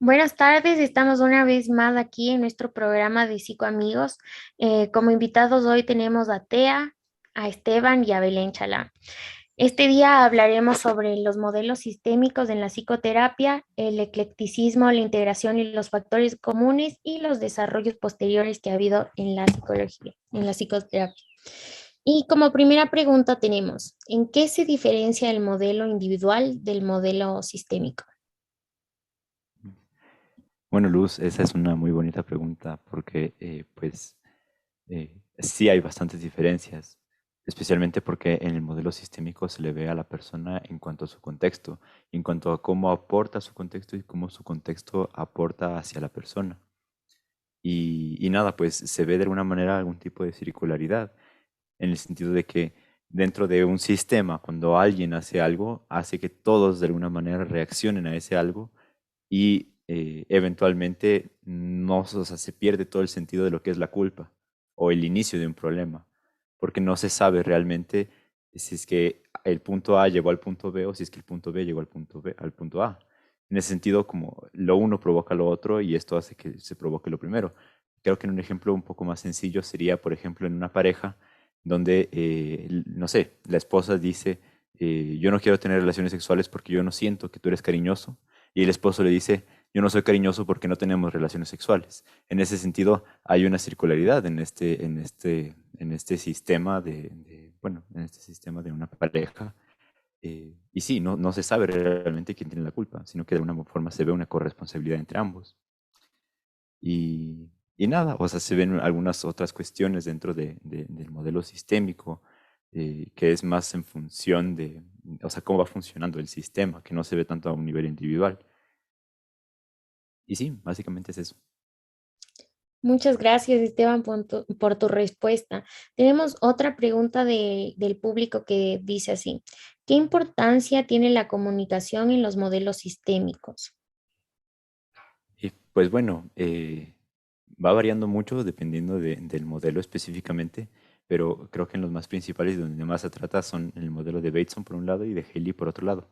Buenas tardes, estamos una vez más aquí en nuestro programa de Psicoamigos. Como invitados hoy tenemos a Tea, a Esteban y a Belén Chalá. Este día hablaremos sobre los modelos sistémicos en la psicoterapia, el eclecticismo, la integración y los factores comunes y los desarrollos posteriores que ha habido en la psicología, en la psicoterapia. Y como primera pregunta tenemos, ¿en qué se diferencia el modelo individual del modelo sistémico? Bueno, Luz, esa es una muy bonita pregunta porque sí hay bastantes diferencias, especialmente porque en el modelo sistémico se le ve a la persona en cuanto a su contexto, en cuanto a cómo aporta su contexto y cómo su contexto aporta hacia la persona. Y nada, pues se ve de alguna manera algún tipo de circularidad, en el sentido de que dentro de un sistema, cuando alguien hace algo, hace que todos de alguna manera reaccionen a ese algo y eventualmente no, o sea, se pierde todo el sentido de lo que es la culpa o el inicio de un problema, porque no se sabe realmente si es que el punto A llegó al punto B o si es que el punto B llegó al punto B, al punto A. En ese sentido, como lo uno provoca lo otro y esto hace que se provoque lo primero. Creo que en un ejemplo un poco más sencillo sería, por ejemplo, en una pareja donde, no sé, la esposa dice, yo no quiero tener relaciones sexuales porque yo no siento que tú eres cariñoso, y el esposo le dice, yo no soy cariñoso porque no tenemos relaciones sexuales. En ese sentido, hay una circularidad en este sistema bueno, en este sistema de una pareja. Y sí, no se sabe realmente quién tiene la culpa, sino que de alguna forma se ve una corresponsabilidad entre ambos. Y nada, o sea, se ven algunas otras cuestiones dentro del modelo sistémico, que es más en función de, o sea, cómo va funcionando el sistema, que no se ve tanto a un nivel individual. Y sí, básicamente es eso. Muchas gracias, Esteban, por tu respuesta. Tenemos otra pregunta del público que dice así, ¿qué importancia tiene la comunicación en los modelos sistémicos? Y pues bueno, va variando mucho dependiendo del modelo específicamente, pero creo que en los más principales y donde más se trata son en el modelo de Bateson por un lado y de Haley por otro lado.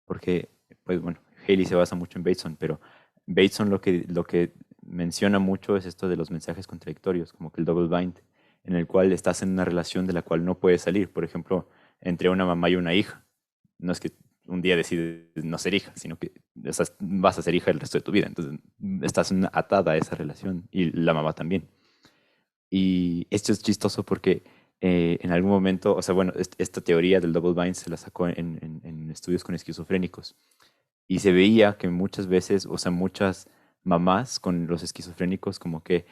Porque, pues bueno, Haley se basa mucho en Bateson, pero Bateson lo que menciona mucho es esto de los mensajes contradictorios, como que el double bind, en el cual estás en una relación de la cual no puedes salir. Por ejemplo, entre una mamá y una hija. No es que un día decides no ser hija, sino que vas a ser hija el resto de tu vida. Entonces, estás atada a esa relación y la mamá también. Y esto es chistoso porque en algún momento, o sea, bueno, esta teoría del double bind se la sacó en estudios con esquizofrénicos y se veía que muchas veces, o sea, muchas mamás con los esquizofrénicos como que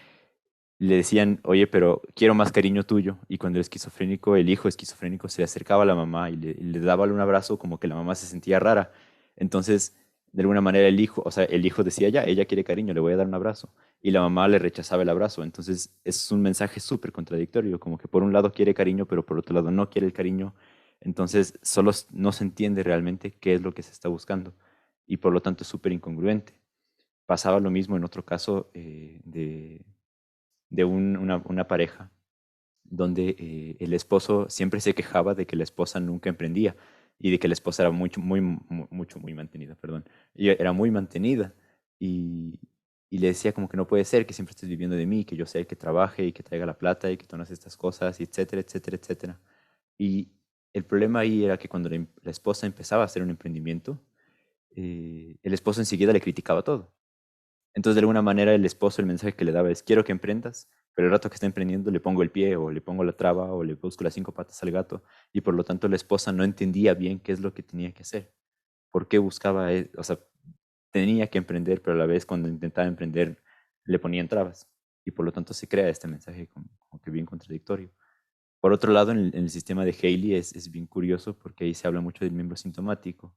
le decían, oye, pero quiero más cariño tuyo. Y cuando el esquizofrénico, el hijo esquizofrénico se acercaba a la mamá y le daba un abrazo, como que la mamá se sentía rara. Entonces, de alguna manera el hijo, o sea, el hijo decía, ya, ella quiere cariño, le voy a dar un abrazo. Y la mamá le rechazaba el abrazo. Entonces, es un mensaje súper contradictorio, como que por un lado quiere cariño, pero por otro lado no quiere el cariño. Entonces, solo no se entiende realmente qué es lo que se está buscando. Y por lo tanto es súper incongruente. Pasaba lo mismo en otro caso de una pareja donde el esposo siempre se quejaba de que la esposa nunca emprendía y de que la esposa era muy mantenida, perdón. Y era muy mantenida y, y le decía como que no puede ser que siempre estés viviendo de mí, que yo sea el que trabaje y que traiga la plata y que tú no haces estas cosas, y etcétera, etcétera, etcétera. Y el problema ahí era que cuando la esposa empezaba a hacer un emprendimiento, el esposo enseguida le criticaba todo. Entonces, de alguna manera, el esposo, el mensaje que le daba es, quiero que emprendas, pero el rato que está emprendiendo le pongo el pie o le pongo la traba o le busco las cinco patas al gato. Y por lo tanto, la esposa no entendía bien qué es lo que tenía que hacer. ¿Por qué buscaba, o sea, tenía que emprender, pero a la vez cuando intentaba emprender le ponían trabas? Y por lo tanto se crea este mensaje como que bien contradictorio. Por otro lado, en el sistema de Haley es bien curioso porque ahí se habla mucho del miembro sintomático.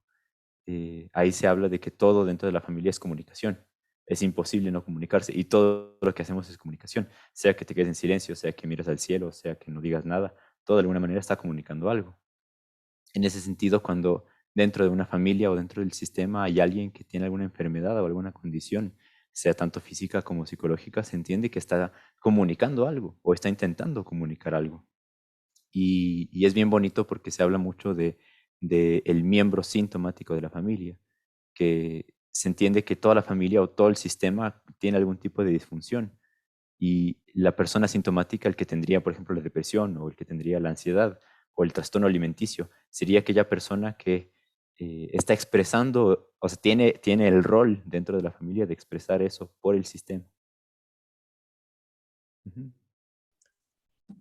Ahí se habla de que todo dentro de la familia es comunicación. Es imposible no comunicarse y todo lo que hacemos es comunicación. Sea que te quedes en silencio, sea que mires al cielo, sea que no digas nada, todo de alguna manera está comunicando algo. En ese sentido, cuando dentro de una familia o dentro del sistema hay alguien que tiene alguna enfermedad o alguna condición, sea tanto física como psicológica, se entiende que está comunicando algo o está intentando comunicar algo. Y es bien bonito porque se habla mucho de el miembro sintomático de la familia, que se entiende que toda la familia o todo el sistema tiene algún tipo de disfunción y la persona sintomática, el que tendría, por ejemplo, la depresión o el que tendría la ansiedad o el trastorno alimenticio, sería aquella persona que está expresando, o sea, tiene el rol dentro de la familia de expresar eso por el sistema. Ujú.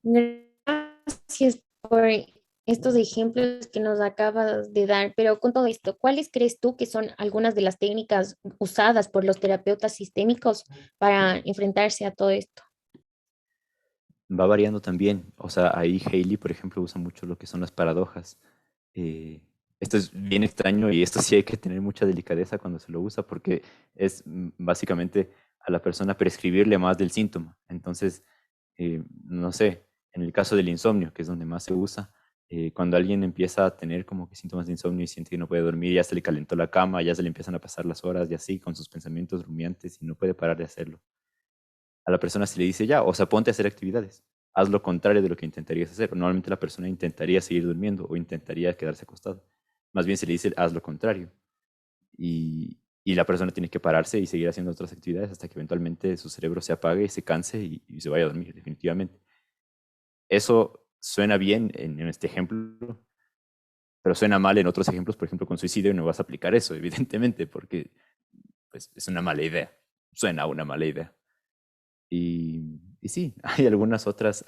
Gracias por estos ejemplos que nos acabas de dar, pero con todo esto, ¿cuáles crees tú que son algunas de las técnicas usadas por los terapeutas sistémicos para enfrentarse a todo esto? Va variando también, o sea, ahí Haley, por ejemplo, usa mucho lo que son las paradojas. Esto es bien extraño y esto sí hay que tener mucha delicadeza cuando se lo usa porque es básicamente a la persona prescribirle más del síntoma. Entonces, no sé, en el caso del insomnio, que es donde más se usa, cuando alguien empieza a tener como que síntomas de insomnio y siente que no puede dormir, ya se le calentó la cama, ya se le empiezan a pasar las horas y así con sus pensamientos rumiantes y no puede parar de hacerlo. A la persona se le dice ya, o sea, ponte a hacer actividades. Haz lo contrario de lo que intentarías hacer. Normalmente la persona intentaría seguir durmiendo o intentaría quedarse acostado. Más bien se le dice haz lo contrario. Y la persona tiene que pararse y seguir haciendo otras actividades hasta que eventualmente su cerebro se apague, se canse y se vaya a dormir, definitivamente. Eso suena bien en este ejemplo, pero suena mal en otros ejemplos. Por ejemplo, con suicidio no vas a aplicar eso, evidentemente, porque pues, es una mala idea. Suena a una mala idea. Y sí, hay algunas otras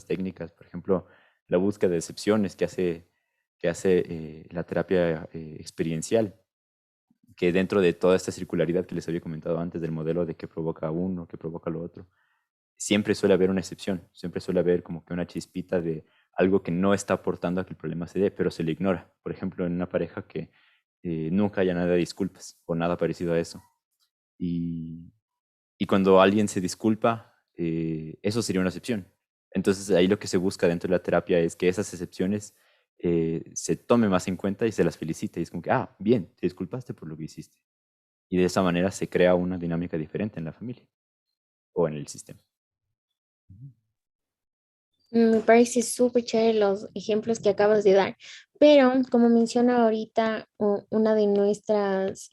técnicas, por ejemplo, la búsqueda de excepciones que hace la terapia experiencial, que dentro de toda esta circularidad que les había comentado antes del modelo de que provoca uno, que provoca lo otro, siempre suele haber una excepción, siempre suele haber como que una chispita de algo que no está aportando a que el problema se dé, pero se le ignora. Por ejemplo, en una pareja que nunca haya nada de disculpas o nada parecido a eso. Y, y cuando alguien se disculpa, eso sería una excepción. Entonces ahí lo que se busca dentro de la terapia es que esas excepciones se tome más en cuenta y se las felicite. Y es como que, ah, bien, te disculpaste por lo que hiciste. Y de esa manera se crea una dinámica diferente en la familia o en el sistema. Ujú. Me parece súper chévere los ejemplos que acabas de dar, pero como menciona ahorita una de nuestras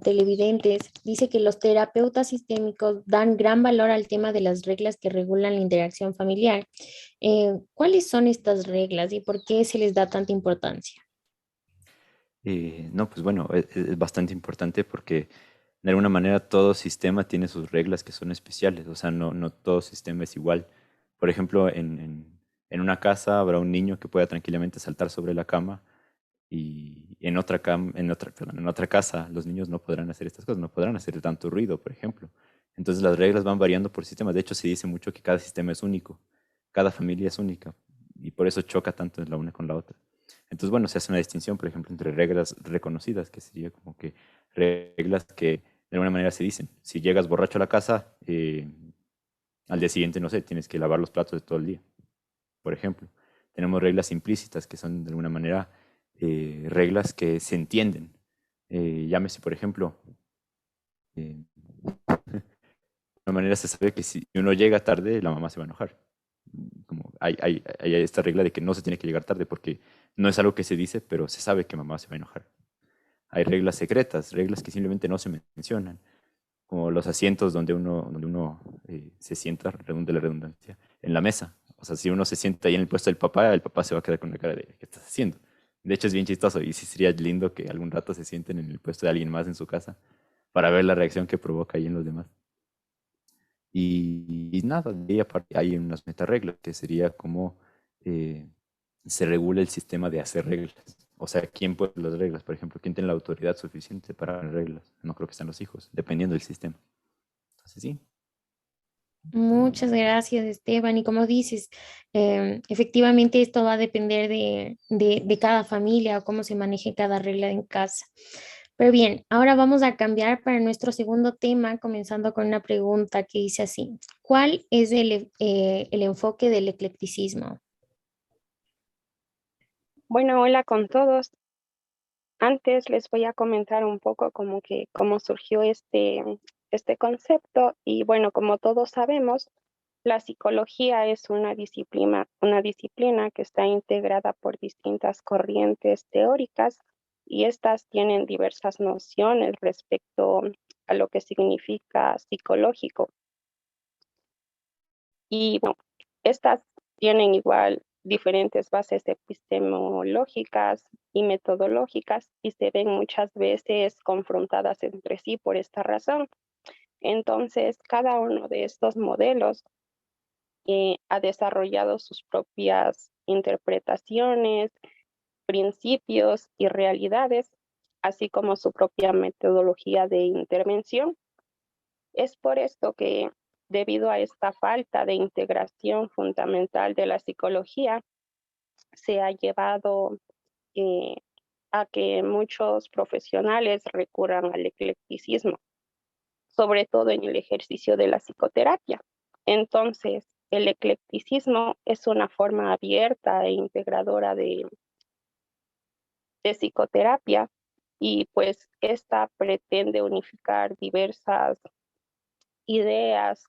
televidentes, dice que los terapeutas sistémicos dan gran valor al tema de las reglas que regulan la interacción familiar. ¿Cuáles son estas reglas y por qué se les da tanta importancia? No, pues bueno, es bastante importante porque de alguna manera todo sistema tiene sus reglas que son especiales, o sea, no todo sistema es igual. Por ejemplo, en una casa habrá un niño que pueda tranquilamente saltar sobre la cama y perdón, en otra casa los niños no podrán hacer estas cosas, no podrán hacer tanto ruido, por ejemplo. Entonces las reglas van variando por sistemas. De hecho, se dice mucho que cada sistema es único, cada familia es única y por eso choca tanto la una con la otra. Entonces, bueno, se hace una distinción, por ejemplo, entre reglas reconocidas, que sería como que reglas que de alguna manera se dicen. Si llegas borracho a la casa, al día siguiente, no sé, tienes que lavar los platos de todo el día, por ejemplo. Tenemos reglas implícitas, que son de alguna manera reglas que se entienden. Llámese, por ejemplo, de una manera se sabe que si uno llega tarde, la mamá se va a enojar. Como hay esta regla de que no se tiene que llegar tarde porque no es algo que se dice, pero se sabe que mamá se va a enojar. Hay reglas secretas, reglas que simplemente no se mencionan, como los asientos donde uno se sienta, redunda la redundancia, en la mesa. O sea, si uno se sienta ahí en el puesto del papá, el papá se va a quedar con la cara de ¿qué estás haciendo? De hecho, es bien chistoso y sí sería lindo que algún rato se sienten en el puesto de alguien más en su casa para ver la reacción que provoca ahí en los demás. Y nada, de ahí aparte hay unas metareglas, que sería como eh, se regula el sistema de hacer reglas. O sea, ¿quién pone las reglas? Por ejemplo, ¿quién tiene la autoridad suficiente para poner reglas? No creo que sean los hijos, dependiendo del sistema. Entonces, sí. Muchas gracias, Esteban. Y como dices, efectivamente esto va a depender de cada familia o cómo se maneje cada regla en casa. Pero bien, ahora vamos a cambiar para nuestro segundo tema, comenzando con una pregunta que dice así: ¿cuál es el enfoque del eclecticismo? Bueno, hola con todos. Antes les voy a comentar un poco como que cómo surgió este concepto. Y bueno, como todos sabemos, la psicología es una disciplina que está integrada por distintas corrientes teóricas y estas tienen diversas nociones respecto a lo que significa psicológico. Y bueno, estas tienen igual diferentes bases epistemológicas y metodológicas y se ven muchas veces confrontadas entre sí por esta razón. Entonces, cada uno de estos modelos ha desarrollado sus propias interpretaciones, principios y realidades, así como su propia metodología de intervención. Es por esto que, debido a esta falta de integración fundamental de la psicología, se ha llevado eh, a que muchos profesionales recurran al eclecticismo, sobre todo en el ejercicio de la psicoterapia. Entonces, el eclecticismo es una forma abierta e integradora de psicoterapia y pues esta pretende unificar diversas ideas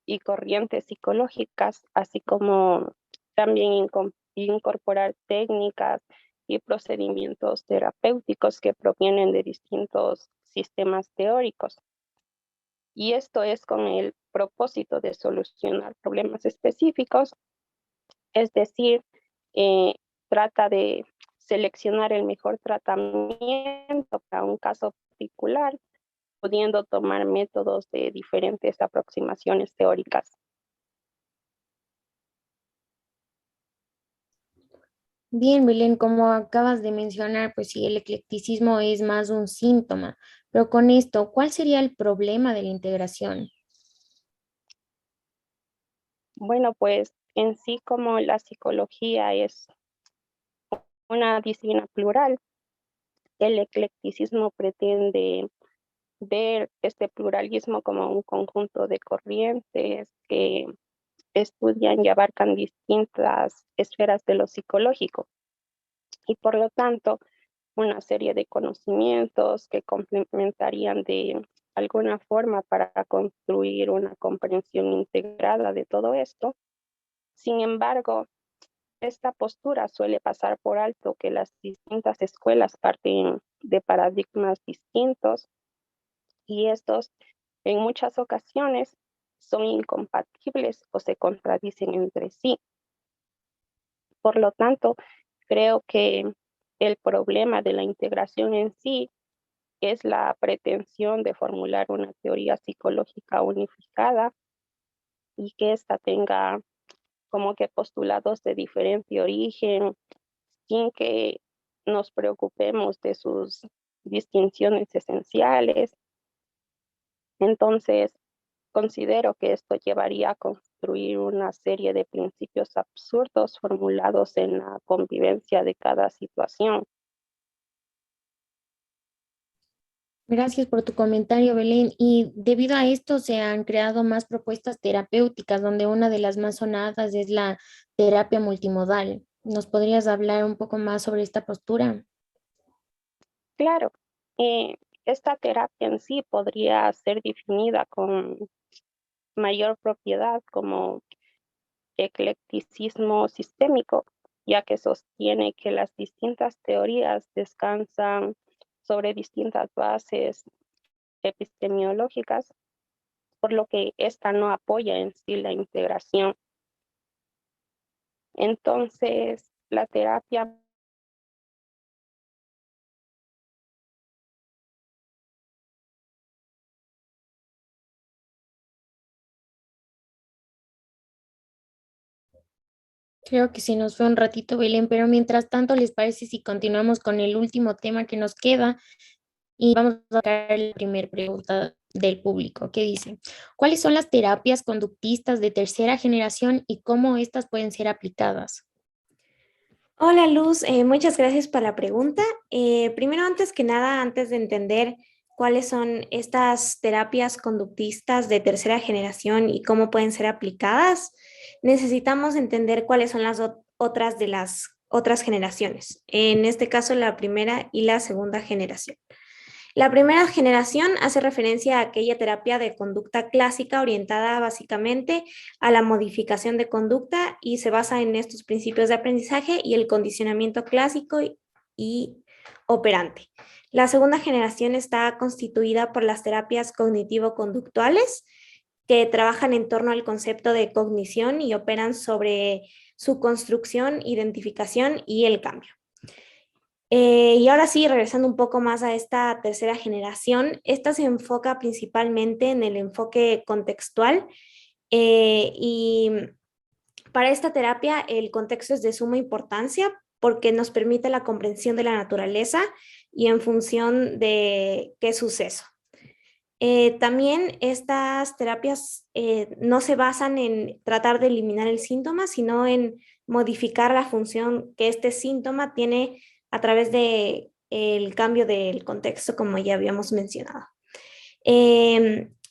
y corrientes psicológicas, así como también incorporar técnicas y procedimientos terapéuticos que provienen de distintos sistemas teóricos. Y esto es con el propósito de solucionar problemas específicos, es decir, eh, trata de seleccionar el mejor tratamiento para un caso particular, pudiendo tomar métodos de diferentes aproximaciones teóricas. Bien, Belén, como acabas de mencionar, pues sí, el eclecticismo es más un síntoma, pero con esto, ¿cuál sería el problema de la integración? Bueno, pues en sí como la psicología es una disciplina plural, el eclecticismo pretende ver este pluralismo como un conjunto de corrientes que estudian y abarcan distintas esferas de lo psicológico y por lo tanto una serie de conocimientos que complementarían de alguna forma para construir una comprensión integrada de todo esto. Sin embargo, esta postura suele pasar por alto que las distintas escuelas parten de paradigmas distintos y estos en muchas ocasiones son incompatibles o se contradicen entre sí. Por lo tanto, creo que el problema de la integración en sí es la pretensión de formular una teoría psicológica unificada y que ésta tenga como que postulados de diferente origen, sin que nos preocupemos de sus distinciones esenciales. Entonces, considero que esto llevaría a construir una serie de principios absurdos formulados en la convivencia de cada situación. Gracias por tu comentario, Belén. Y debido a esto se han creado más propuestas terapéuticas, donde una de las más sonadas es la terapia multimodal. ¿Nos podrías hablar un poco más sobre esta postura? Claro, eh, esta terapia en sí podría ser definida con mayor propiedad como eclecticismo sistémico, ya que sostiene que las distintas teorías descansan sobre distintas bases epistemológicas, por lo que esta no apoya en sí la integración. Entonces, la terapia Creo que se nos fue un ratito, Belén, pero mientras tanto, ¿les parece si continuamos con el último tema que nos queda? Y vamos a sacar la primera pregunta del público, que dice, ¿cuáles son las terapias conductistas de tercera generación y cómo estas pueden ser aplicadas? Hola Luz, muchas gracias por la pregunta. Primero, antes que nada, antes de entender cuáles son estas terapias conductistas de tercera generación y cómo pueden ser aplicadas, necesitamos entender cuáles son las otras de las otras generaciones. En este caso, la primera y la segunda generación. La primera generación hace referencia a aquella terapia de conducta clásica orientada básicamente a la modificación de conducta y se basa en estos principios de aprendizaje y el condicionamiento clásico y operante. La segunda generación está constituida por las terapias cognitivo-conductuales, que trabajan en torno al concepto de cognición y operan sobre su construcción, identificación y el cambio. Y ahora sí, regresando un poco más a esta tercera generación, esta se enfoca principalmente en el enfoque contextual y para esta terapia el contexto es de suma importancia porque nos permite la comprensión de la naturaleza y en función de qué suceso. También estas terapias no se basan en tratar de eliminar el síntoma, sino en modificar la función que este síntoma tiene a través de el cambio del contexto, como ya habíamos mencionado.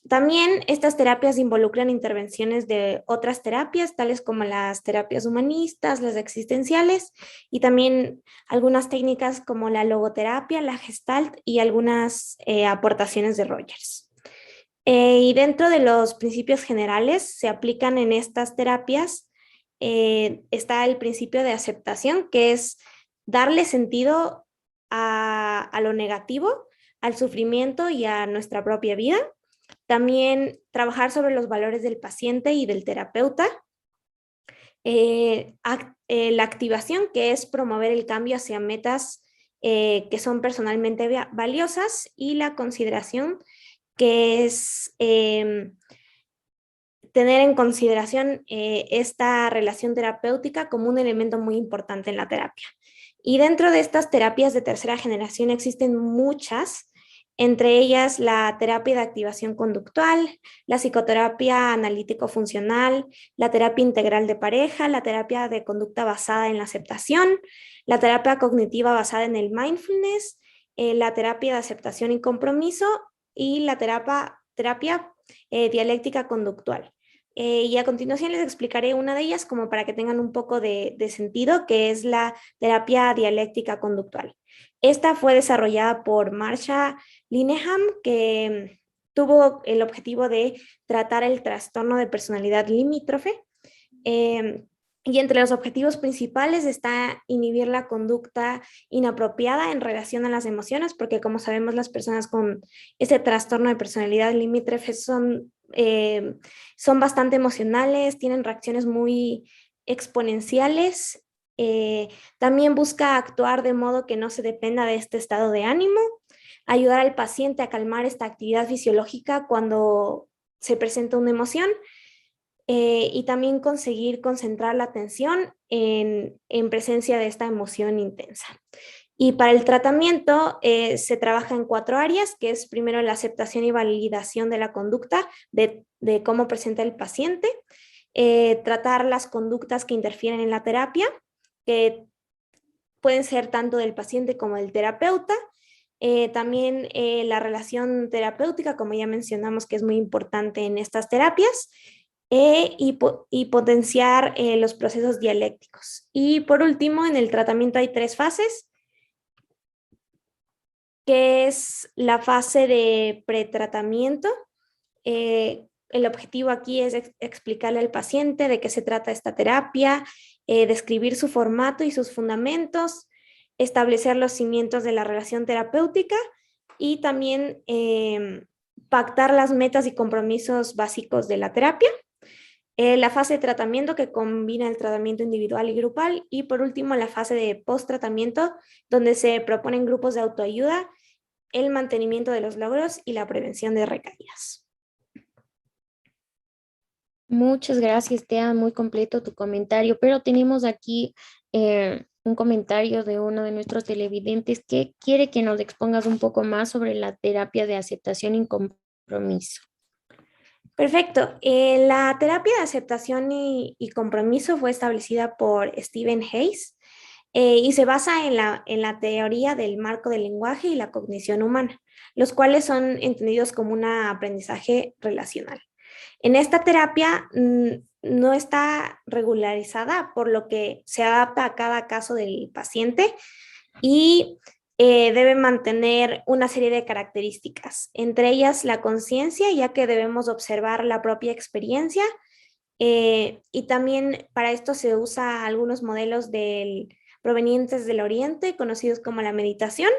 También estas terapias involucran intervenciones de otras terapias, tales como las terapias humanistas, las existenciales, y también algunas técnicas como la logoterapia, la Gestalt y algunas aportaciones de Rogers. Y dentro de los principios generales se aplican en estas terapias, está el principio de aceptación, que es darle sentido a lo negativo, al sufrimiento y a nuestra propia vida. También trabajar sobre los valores del paciente y del terapeuta. La activación, que es promover el cambio hacia metas que son personalmente valiosas, y la consideración, que es tener en consideración esta relación terapéutica como un elemento muy importante en la terapia. Y dentro de estas terapias de tercera generación existen muchas, entre ellas la terapia de activación conductual, la psicoterapia analítico-funcional, la terapia integral de pareja, la terapia de conducta basada en la aceptación, la terapia cognitiva basada en el mindfulness, la terapia de aceptación y compromiso y la terapia dialéctica conductual. Y a continuación les explicaré una de ellas como para que tengan un poco de sentido, que es la terapia dialéctica conductual. Esta fue desarrollada por Marsha Linehan, que tuvo el objetivo de tratar el trastorno de personalidad limítrofe. Y entre los objetivos principales está inhibir la conducta inapropiada en relación a las emociones, porque como sabemos las personas con ese trastorno de personalidad limítrofe son bastante emocionales, tienen reacciones muy exponenciales. También busca actuar de modo que no se dependa de este estado de ánimo, ayudar al paciente a calmar esta actividad fisiológica cuando se presenta una emoción, y también conseguir concentrar la atención en presencia de esta emoción intensa. Y para el tratamiento se trabaja en 4 áreas, que es primero la aceptación y validación de la conducta, de cómo presenta el paciente, tratar las conductas que interfieren en la terapia, que pueden ser tanto del paciente como del terapeuta, también la relación terapéutica, como ya mencionamos, que es muy importante en estas terapias, y potenciar los procesos dialécticos. Y por último, en el tratamiento hay 3 fases, que es la fase de pretratamiento. El objetivo aquí es explicarle al paciente de qué se trata esta terapia, describir su formato y sus fundamentos, establecer los cimientos de la relación terapéutica y también pactar las metas y compromisos básicos de la terapia. La fase de tratamiento, que combina el tratamiento individual y grupal, y por último la fase de post-tratamiento, donde se proponen grupos de autoayuda, el mantenimiento de los logros y la prevención de recaídas. Muchas gracias, Tea, muy completo tu comentario, pero tenemos aquí un comentario de uno de nuestros televidentes que quiere que nos expongas un poco más sobre la terapia de aceptación y compromiso. Perfecto. La terapia de aceptación y compromiso fue establecida por Stephen Hayes y se basa en la teoría del marco del lenguaje y la cognición humana, los cuales son entendidos como un aprendizaje relacional. En esta terapia no está regularizada, por lo que se adapta a cada caso del paciente y debe mantener una serie de características, entre ellas la conciencia, ya que debemos observar la propia experiencia, y también para esto se usa algunos modelos del provenientes del Oriente, conocidos como la meditación.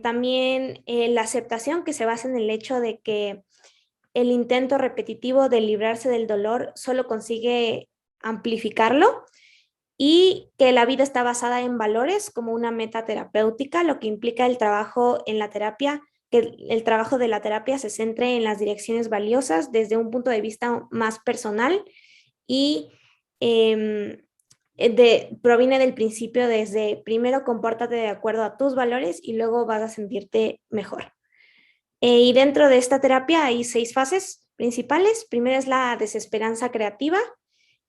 También la aceptación, que se basa en el hecho de que el intento repetitivo de librarse del dolor solo consigue amplificarlo, y que la vida está basada en valores como una meta terapéutica, lo que implica el trabajo en la terapia, que el trabajo de la terapia se centre en las direcciones valiosas desde un punto de vista más personal y proviene del principio desde primero compórtate de acuerdo a tus valores y luego vas a sentirte mejor. Y dentro de esta terapia hay 6 fases principales. Primero es la desesperanza creativa,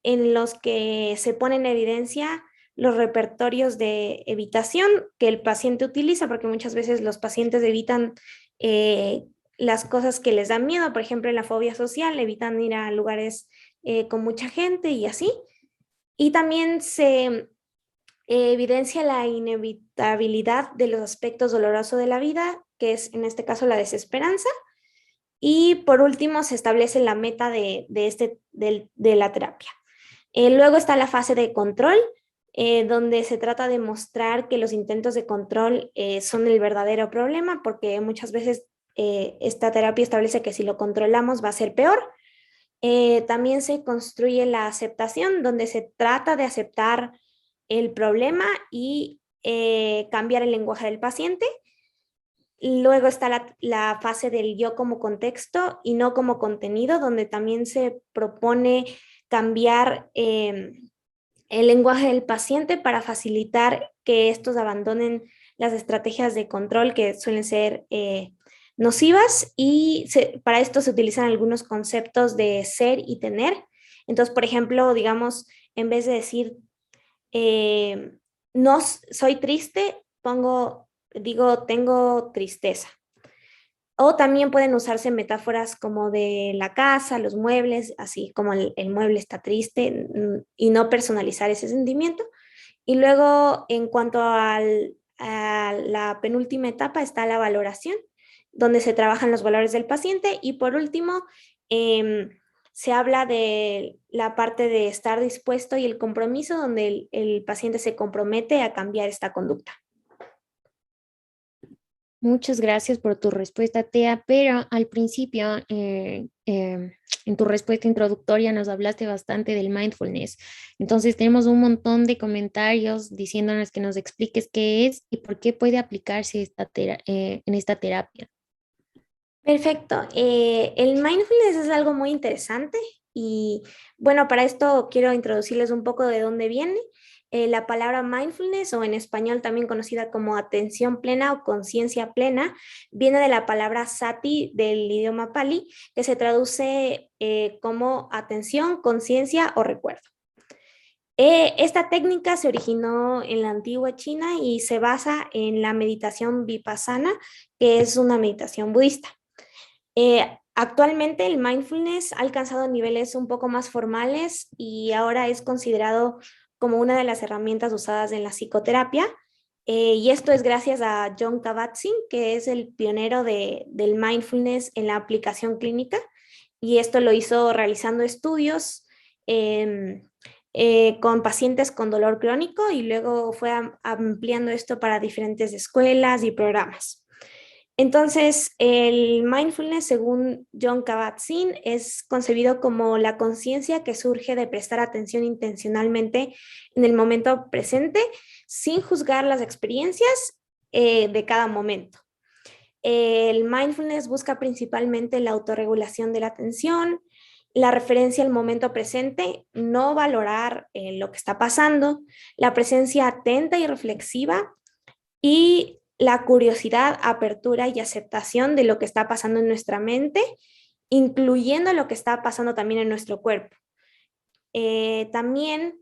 en los que se pone en evidencia los repertorios de evitación que el paciente utiliza, porque muchas veces los pacientes evitan las cosas que les dan miedo. Por ejemplo, en la fobia social evitan ir a lugares con mucha gente y así. Y también se evidencia la inevitabilidad de los aspectos dolorosos de la vida, que es en este caso la desesperanza. Y por último se establece la meta de la terapia. Luego está la fase de control, donde se trata de mostrar que los intentos de control son el verdadero problema, porque muchas veces esta terapia establece que si lo controlamos va a ser peor. También se construye la aceptación, donde se trata de aceptar el problema y cambiar el lenguaje del paciente. Luego está la fase del yo como contexto y no como contenido, donde también se propone cambiar el lenguaje del paciente para facilitar que estos abandonen las estrategias de control que suelen ser nocivas, y para esto se utilizan algunos conceptos de ser y tener. Entonces, por ejemplo, digamos, en vez de decir no soy triste, digo tengo tristeza. O también pueden usarse metáforas como de la casa, los muebles, así como el mueble está triste, y no personalizar ese sentimiento. Y luego, en cuanto a la penúltima etapa, está la valoración, donde se trabajan los valores del paciente. Y por último, se habla de la parte de estar dispuesto y el compromiso, donde el paciente se compromete a cambiar esta conducta. Muchas gracias por tu respuesta, Tea, pero al principio, en tu respuesta introductoria, nos hablaste bastante del mindfulness. Entonces, tenemos un montón de comentarios diciéndonos que nos expliques qué es y por qué puede aplicarse en esta terapia. Perfecto. El mindfulness es algo muy interesante y bueno, para esto quiero introducirles un poco de dónde viene. La palabra mindfulness, o en español también conocida como atención plena o conciencia plena, viene de la palabra sati del idioma pali, que se traduce como atención, conciencia o recuerdo. Esta técnica se originó en la antigua China y se basa en la meditación vipassana, que es una meditación budista. Actualmente el mindfulness ha alcanzado niveles un poco más formales y ahora es considerado como una de las herramientas usadas en la psicoterapia, y esto es gracias a Jon Kabat-Zinn, que es el pionero del mindfulness en la aplicación clínica, y esto lo hizo realizando estudios con pacientes con dolor crónico, y luego fue ampliando esto para diferentes escuelas y programas. Entonces, el mindfulness, según Jon Kabat-Zinn, es concebido como la conciencia que surge de prestar atención intencionalmente en el momento presente, sin juzgar las experiencias de cada momento. El mindfulness busca principalmente la autorregulación de la atención, la referencia al momento presente, no valorar lo que está pasando, la presencia atenta y reflexiva, y la curiosidad, apertura y aceptación de lo que está pasando en nuestra mente, incluyendo lo que está pasando también en nuestro cuerpo. También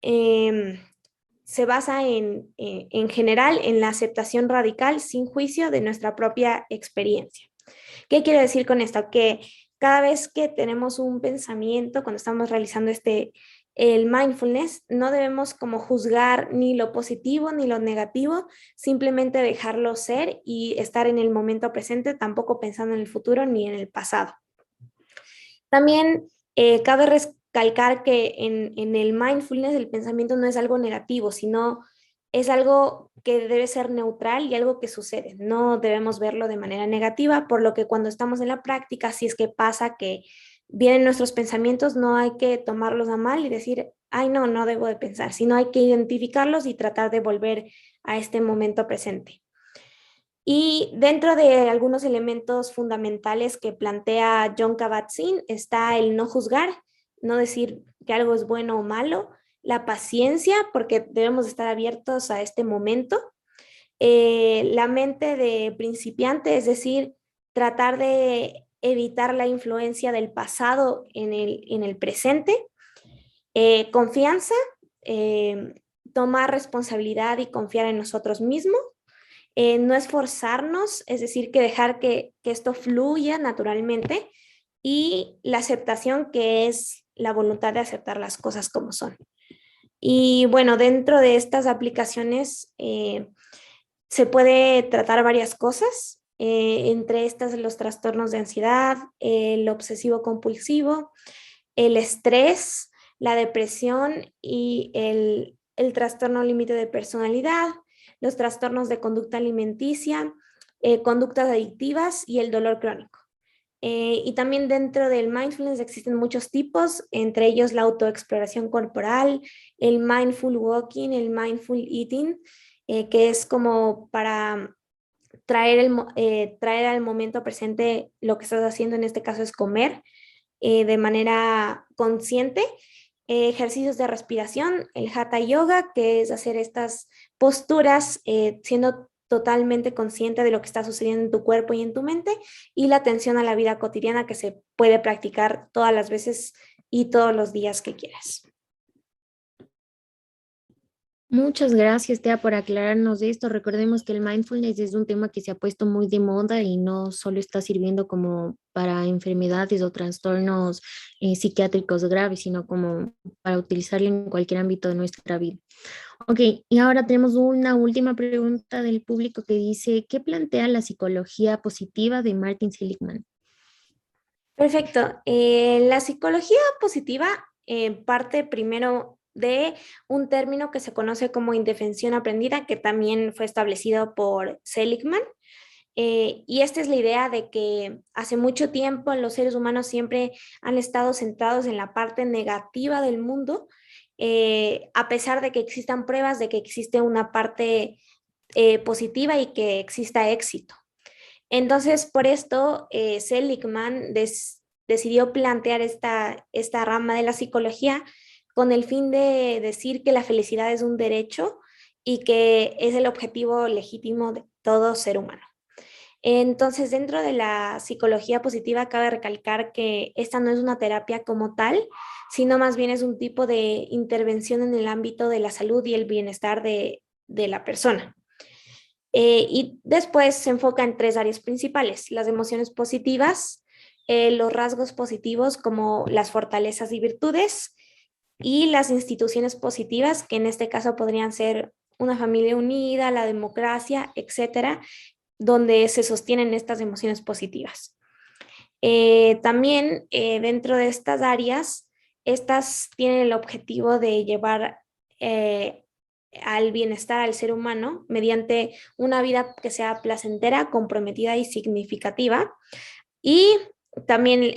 se basa en general en la aceptación radical sin juicio de nuestra propia experiencia. ¿Qué quiero decir con esto? Que cada vez que tenemos un pensamiento, cuando estamos realizando el mindfulness, no debemos como juzgar ni lo positivo ni lo negativo, simplemente dejarlo ser y estar en el momento presente, tampoco pensando en el futuro ni en el pasado. También cabe calcar que en el mindfulness el pensamiento no es algo negativo, sino es algo que debe ser neutral y algo que sucede. No debemos verlo de manera negativa, por lo que cuando estamos en la práctica, si es que pasa que vienen nuestros pensamientos, no hay que tomarlos a mal y decir, ay, no, no debo de pensar, sino hay que identificarlos y tratar de volver a este momento presente. Y dentro de algunos elementos fundamentales que plantea John Kabat-Zinn está el no juzgar, no decir que algo es bueno o malo, la paciencia, porque debemos estar abiertos a este momento, la mente de principiante, es decir, tratar de evitar la influencia del pasado en el presente, confianza, tomar responsabilidad y confiar en nosotros mismos, no esforzarnos, es decir, que dejar que esto fluya naturalmente, y la aceptación, que es la voluntad de aceptar las cosas como son. Y bueno, dentro de estas aplicaciones se puede tratar varias cosas, entre estas los trastornos de ansiedad, el obsesivo compulsivo, el estrés, la depresión y el trastorno límite de personalidad, los trastornos de conducta alimenticia, conductas adictivas y el dolor crónico. Y también dentro del mindfulness existen muchos tipos, entre ellos la autoexploración corporal, el mindful walking, el mindful eating, que es como para traer al momento presente lo que estás haciendo, en este caso es comer, de manera consciente. Ejercicios de respiración, el Hatha Yoga, que es hacer estas posturas siendo totalmente consciente de lo que está sucediendo en tu cuerpo y en tu mente, y la atención a la vida cotidiana, que se puede practicar todas las veces y todos los días que quieras. Muchas gracias, Tea, por aclararnos esto. Recordemos que el mindfulness es un tema que se ha puesto muy de moda y no solo está sirviendo como para enfermedades o trastornos psiquiátricos graves, sino como para utilizarlo en cualquier ámbito de nuestra vida. Ok, y ahora tenemos una última pregunta del público que dice, ¿qué plantea la psicología positiva de Martin Seligman? Perfecto. La psicología positiva parte primero de un término que se conoce como indefensión aprendida, que también fue establecido por Seligman. Y esta es la idea de que hace mucho tiempo los seres humanos siempre han estado centrados en la parte negativa del mundo, a pesar de que existan pruebas de que existe una parte positiva y que exista éxito. Entonces, por esto, Seligman decidió plantear esta rama de la psicología con el fin de decir que la felicidad es un derecho y que es el objetivo legítimo de todo ser humano. Entonces, dentro de la psicología positiva, cabe recalcar que esta no es una terapia como tal, sino más bien es un tipo de intervención en el ámbito de la salud y el bienestar de la persona. Y después se enfoca en tres áreas principales: las emociones positivas, los rasgos positivos como las fortalezas y virtudes, y las instituciones positivas, que en este caso podrían ser una familia unida, la democracia, etcétera, donde se sostienen estas emociones positivas. También dentro de estas áreas, estas tienen el objetivo de llevar al bienestar al ser humano mediante una vida que sea placentera, comprometida y significativa. Y también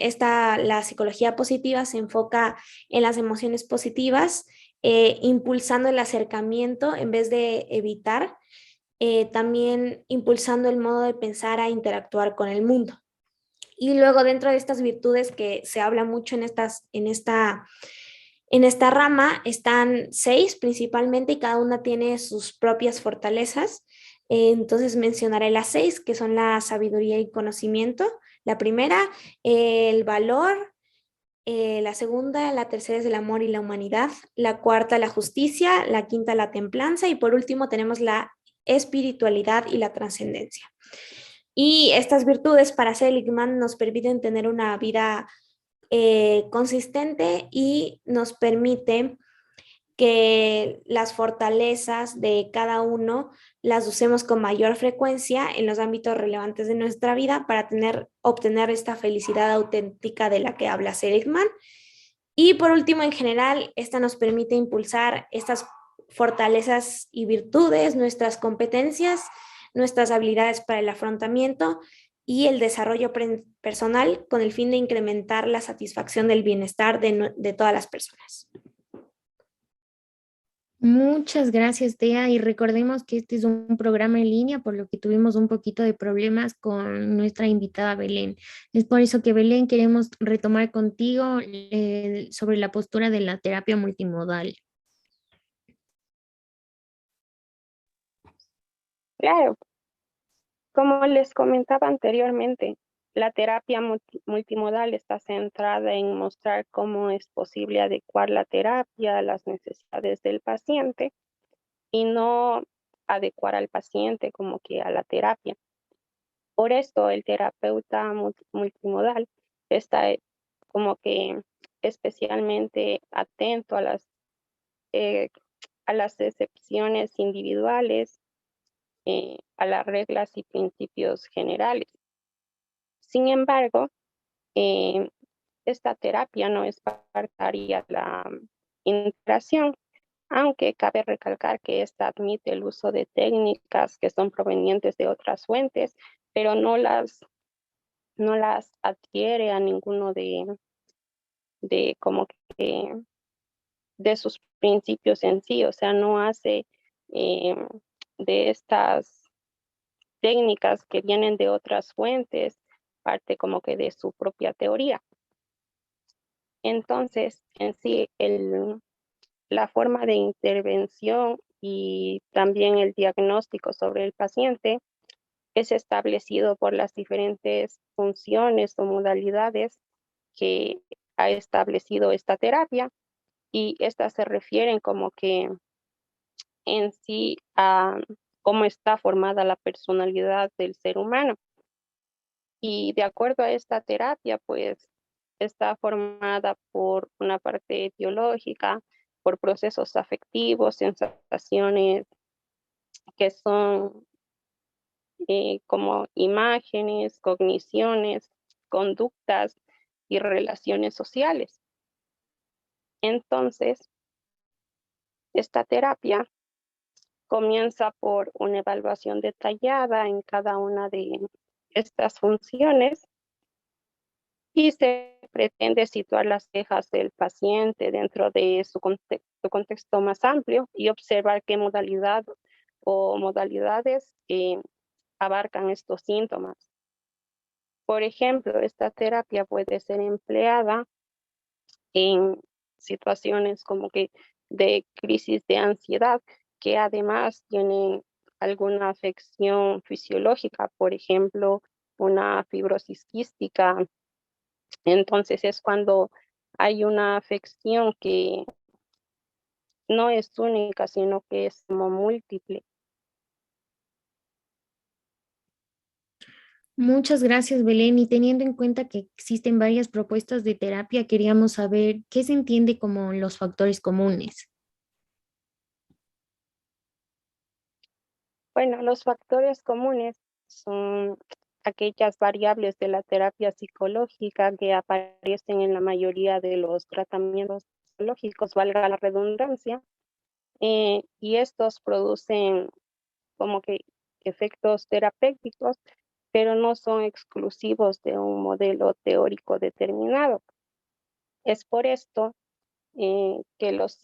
la psicología positiva se enfoca en las emociones positivas, impulsando el acercamiento en vez de evitar, también impulsando el modo de pensar a interactuar con el mundo. Y luego, dentro de estas virtudes que se habla mucho en esta rama, están 6 principalmente, y cada una tiene sus propias fortalezas. Entonces mencionaré las 6, que son la sabiduría y conocimiento. La primera, el valor. La segunda, la tercera es el amor y la humanidad. La cuarta, la justicia. La quinta, la templanza. Y por último tenemos la espiritualidad y la trascendencia. Y estas virtudes para Seligman nos permiten tener una vida consistente, y nos permite que las fortalezas de cada uno las usemos con mayor frecuencia en los ámbitos relevantes de nuestra vida para obtener esta felicidad auténtica de la que habla Seligman. Y por último, en general, esta nos permite impulsar estas fortalezas y virtudes, nuestras competencias, nuestras habilidades para el afrontamiento y el desarrollo personal con el fin de incrementar la satisfacción del bienestar de todas las personas. Muchas gracias, Tea, y recordemos que este es un programa en línea, por lo que tuvimos un poquito de problemas con nuestra invitada Belén. Es por eso que, Belén, queremos retomar contigo sobre la postura de la terapia multimodal. Claro, como les comentaba anteriormente, la terapia multimodal está centrada en mostrar cómo es posible adecuar la terapia a las necesidades del paciente y no adecuar al paciente como que a la terapia. Por esto el terapeuta multimodal está como que especialmente atento eh, a las excepciones individuales, a las reglas y principios generales. Sin embargo, eh, esta terapia no es partidaria de la integración, aunque cabe recalcar que esta admite el uso de técnicas que son provenientes de otras fuentes, pero no las adhiere a ninguno de como que de sus principios en sí, o sea, no hace eh, de estas técnicas que vienen de otras fuentes parte como que de su propia teoría. Entonces, en sí, la forma de intervención y también el diagnóstico sobre el paciente es establecido por las diferentes funciones o modalidades que ha establecido esta terapia, y estas se refieren como que en sí a cómo está formada la personalidad del ser humano. Y de acuerdo a esta terapia, pues está formada por una parte biológica, por procesos afectivos, sensaciones que son como imágenes, cogniciones, conductas y relaciones sociales. Entonces, esta terapia comienza por una evaluación detallada en cada una de estas funciones y se pretende situar las quejas del paciente dentro de su contexto más amplio y observar qué modalidad o modalidades abarcan estos síntomas. Por ejemplo, esta terapia puede ser empleada en situaciones como que de crisis de ansiedad, que además tienen alguna afección fisiológica, por ejemplo, una fibrosis quística. Entonces es cuando hay una afección que no es única, sino que es como múltiple. Muchas gracias, Belén. Y teniendo en cuenta que existen varias propuestas de terapia, queríamos saber qué se entiende como los factores comunes. Bueno, los factores comunes son aquellas variables de la terapia psicológica que aparecen en la mayoría de los tratamientos psicológicos, valga la redundancia, y estos producen como que efectos terapéuticos, pero no son exclusivos de un modelo teórico determinado. Es por esto que los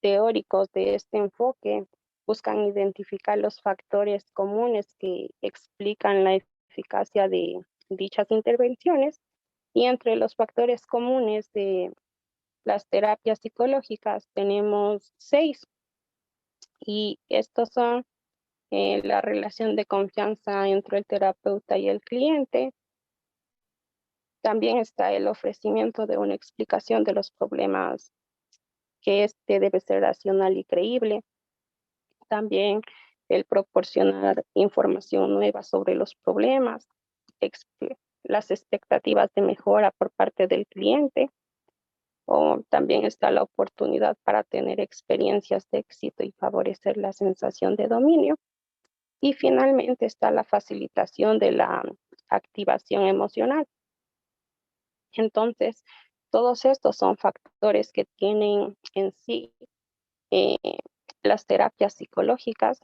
teóricos de este enfoque buscan identificar los factores comunes que explican la eficacia de dichas intervenciones, y entre los factores comunes de las terapias psicológicas tenemos 6, y estos son la relación de confianza entre el terapeuta y el cliente. También está el ofrecimiento de una explicación de los problemas, que este debe ser racional y creíble. También el proporcionar información nueva sobre los problemas, las expectativas de mejora por parte del cliente, o también está la oportunidad para tener experiencias de éxito y favorecer la sensación de dominio. Y finalmente está la facilitación de la activación emocional. Entonces, todos estos son factores que tienen en sí eh, las terapias psicológicas,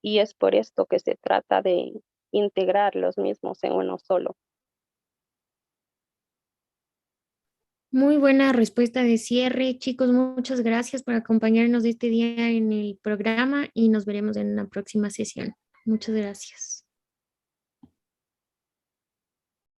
y es por esto que se trata de integrar los mismos en uno solo. Muy buena respuesta de cierre. Chicos, muchas gracias por acompañarnos este día en el programa y nos veremos en una próxima sesión. Muchas gracias.